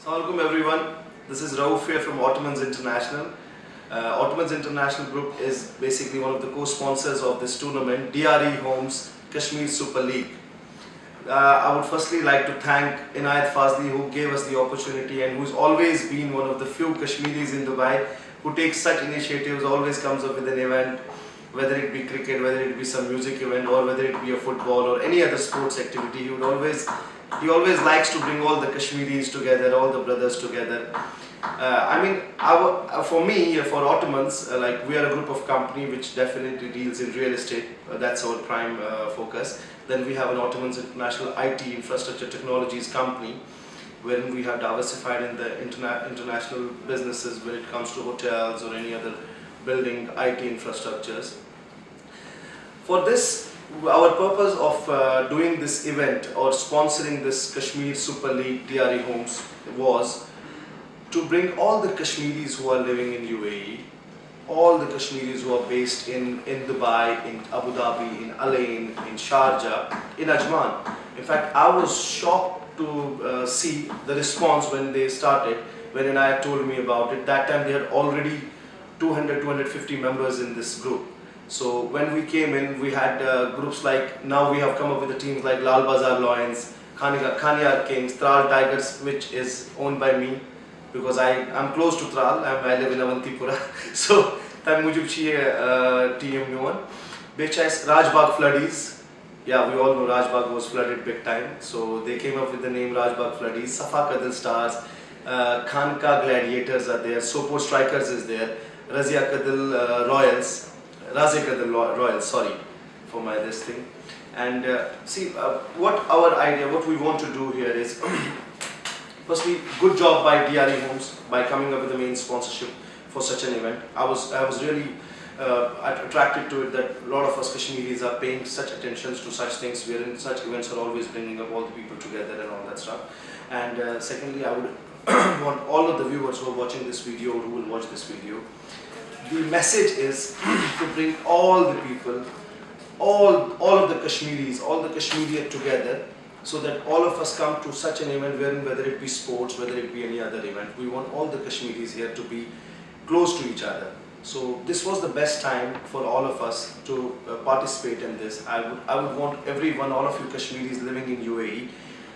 Assalamualaikum everyone, this is Rauf here from Ottomans International. Ottomans International Group is basically one of the co-sponsors of this tournament, DRE Homes Kashmir Super League. I would firstly like to thank Inayat Fazli who gave us the opportunity and who's always been one of the few Kashmiris in Dubai who takes such initiatives, always comes up with an event, whether it be cricket, whether it be some music event or whether it be a football or any other sports activity. He always likes to bring all the Kashmiris together, all the brothers together. For me, for Ottomans, like we are a group of company which definitely deals in real estate. That's our prime focus. Then we have an Ottomans International IT Infrastructure Technologies company, wherein we have diversified in the international businesses when it comes to hotels or any other building IT infrastructures. For this, our purpose of doing this event or sponsoring this Kashmir Super League DRE Homes was to bring all the Kashmiris who are living in UAE, all the Kashmiris who are based in Dubai, in Abu Dhabi, in Al Ain, in Sharjah, in Ajman. In fact, I was shocked to see the response when they started, when Inayat told me about it. That time they had already 200-250 members in this group. So when we came in, we had groups like, now we have come up with the teams like Lal Bazar Lions, Khanyar Kings, Tral Tigers, which is owned by me because I'm close to Tral, I live in Avantipura. So that mujib chiye team nuan. Bechais Rajbagh Floodies. Yeah, we all know Rajbagh was flooded big time. So they came up with the name Rajbagh Floodies. Safa Kadil Stars, Khanka Gladiators are there, Sopor Strikers is there, Razia Kadil Royals. Raze Kadil Royals, sorry for my this thing. And what our idea, what we want to do here is, firstly, good job by DRE Homes by coming up with the main sponsorship for such an event. I was really attracted to it that a lot of us Kashmiris are paying such attention to such things, wherein such events are always bringing up all the people together and all that stuff. And secondly, I would want all of the viewers who are watching this video or who will watch this video, the message is to bring all the people, all of the Kashmiris, all the Kashmiriyat together, so that all of us come to such an event wherein whether it be sports, whether it be any other event, we want all the Kashmiris here to be close to each other. So this was the best time for all of us to participate in this. I would want everyone, all of you Kashmiris living in UAE,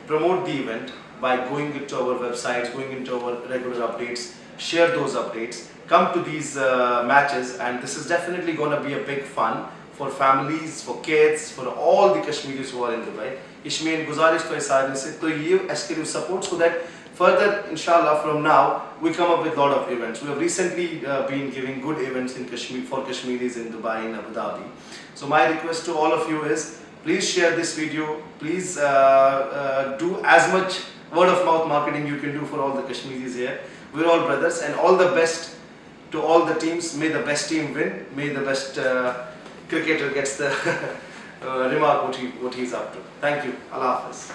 promote the event by going into our websites, going into our regular updates, share those updates, come to these matches, and this is definitely going to be a big fun for families, for kids, for all the Kashmiris who are in Dubai. Ishmael Guzarish to Isarne se to ye SKU support so that further, inshallah, from now we come up with a lot of events. We have recently been giving good events in Kashmir for Kashmiris in Dubai and Abu Dhabi. So my request to all of you is, please share this video. Please do as much word of mouth marketing you can do for all the Kashmiris here. We're all brothers, and all the best to all the teams. May the best team win. May the best cricketer gets the remark what he's up to. Thank you. Allah Hafiz.